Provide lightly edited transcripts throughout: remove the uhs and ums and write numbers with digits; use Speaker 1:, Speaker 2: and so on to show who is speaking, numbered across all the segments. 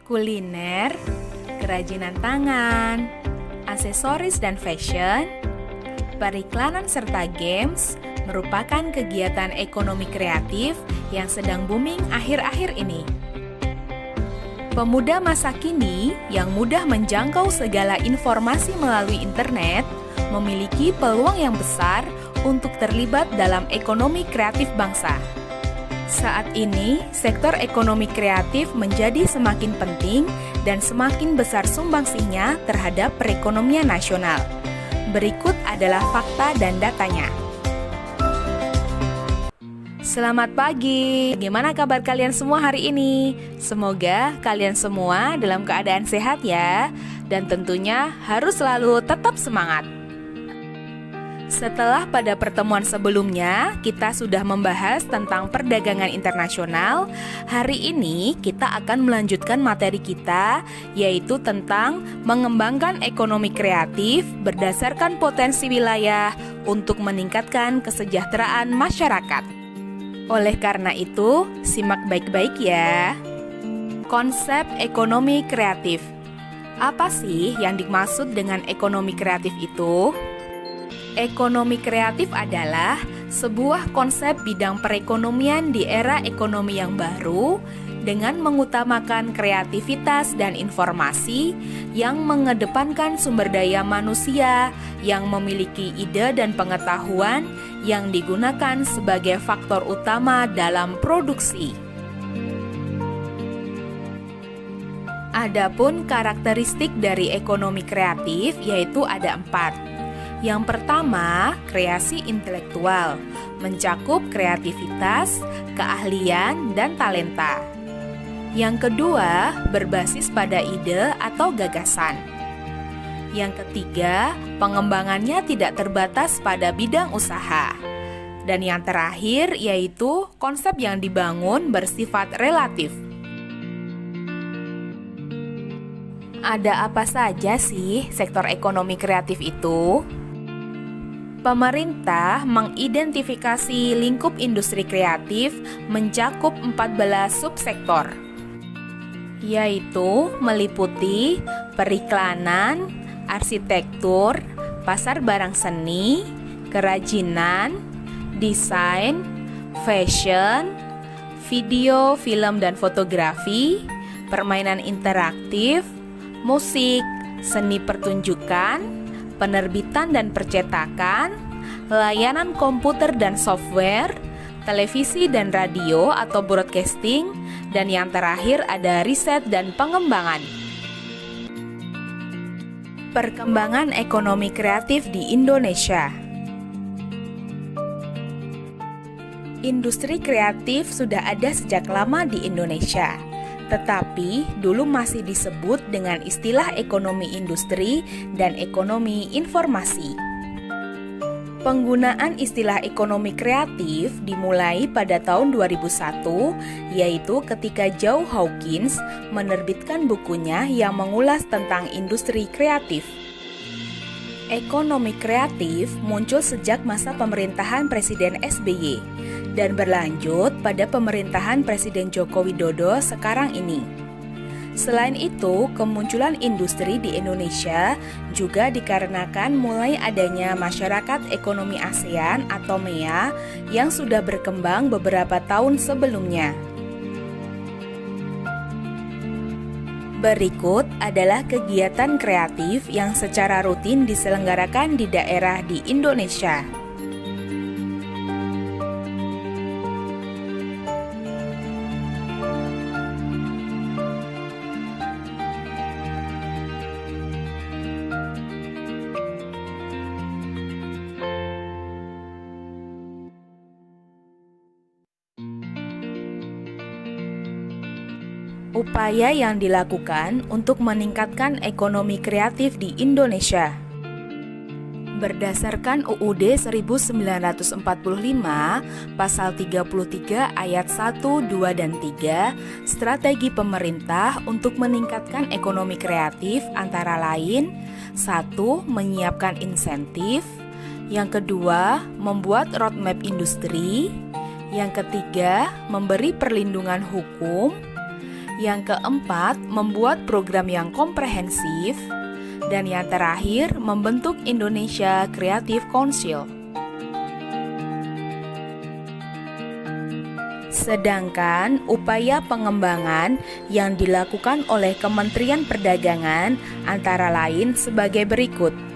Speaker 1: kuliner, kerajinan tangan, aksesoris dan fashion, periklanan serta games merupakan kegiatan ekonomi kreatif yang sedang booming akhir-akhir ini. Pemuda masa kini yang mudah menjangkau segala informasi melalui internet memiliki peluang yang besar untuk terlibat dalam ekonomi kreatif bangsa. Saat ini, sektor ekonomi kreatif menjadi semakin penting dan semakin besar sumbangsihnya terhadap perekonomian nasional. Berikut adalah fakta dan datanya. Selamat pagi, bagaimana kabar kalian semua hari ini? Semoga kalian semua dalam keadaan sehat ya, dan tentunya harus selalu tetap semangat. Setelah pada pertemuan sebelumnya kita sudah membahas tentang perdagangan internasional, hari ini kita akan melanjutkan materi kita, yaitu tentang mengembangkan ekonomi kreatif berdasarkan potensi wilayah untuk meningkatkan kesejahteraan masyarakat. Oleh karena itu, simak baik-baik ya. Konsep ekonomi kreatif. Apa sih yang dimaksud dengan ekonomi kreatif itu? Ekonomi kreatif adalah sebuah konsep bidang perekonomian di era ekonomi yang baru dengan mengutamakan kreativitas dan informasi yang mengedepankan sumber daya manusia yang memiliki ide dan pengetahuan yang digunakan sebagai faktor utama dalam produksi. Adapun karakteristik dari ekonomi kreatif yaitu ada 4. Yang pertama, kreasi intelektual, mencakup kreativitas, keahlian, dan talenta. Yang kedua, berbasis pada ide atau gagasan. Yang ketiga, pengembangannya tidak terbatas pada bidang usaha. Dan yang terakhir, yaitu konsep yang dibangun bersifat relatif. Ada apa saja sih sektor ekonomi kreatif itu? Pemerintah mengidentifikasi lingkup industri kreatif mencakup 14 subsektor, yaitu meliputi periklanan, arsitektur, pasar barang seni, kerajinan, desain, fashion, video, film dan fotografi, permainan interaktif, musik, seni pertunjukan, penerbitan dan percetakan, layanan komputer dan software, televisi dan radio atau broadcasting, dan yang terakhir ada riset dan pengembangan. Perkembangan ekonomi kreatif di Indonesia. Industri kreatif sudah ada sejak lama di Indonesia, tetapi dulu masih disebut dengan istilah ekonomi industri dan ekonomi informasi. Penggunaan istilah ekonomi kreatif dimulai pada tahun 2001, yaitu ketika Joe Hawkins menerbitkan bukunya yang mengulas tentang industri kreatif. Ekonomi kreatif muncul sejak masa pemerintahan Presiden SBY dan berlanjut pada pemerintahan Presiden Joko Widodo sekarang ini. Selain itu, kemunculan industri di Indonesia juga dikarenakan mulai adanya Masyarakat Ekonomi ASEAN atau MEA yang sudah berkembang beberapa tahun sebelumnya. Berikut adalah kegiatan kreatif yang secara rutin diselenggarakan di daerah di Indonesia. Upaya yang dilakukan untuk meningkatkan ekonomi kreatif di Indonesia. Berdasarkan UUD 1945, pasal 33 ayat 1, 2, dan 3, strategi pemerintah untuk meningkatkan ekonomi kreatif antara lain 1. Menyiapkan insentif, yang kedua, membuat roadmap industri, yang ketiga, memberi perlindungan hukum, Yang keempat, membuat program yang komprehensif. Dan yang terakhir, membentuk Indonesia Creative Council. Sedangkan upaya pengembangan yang dilakukan oleh Kementerian Perdagangan antara lain sebagai berikut.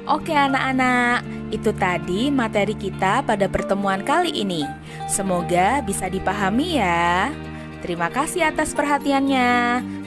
Speaker 1: Oke anak-anak, itu tadi materi kita pada pertemuan kali ini. Semoga bisa dipahami ya. Terima kasih atas perhatiannya.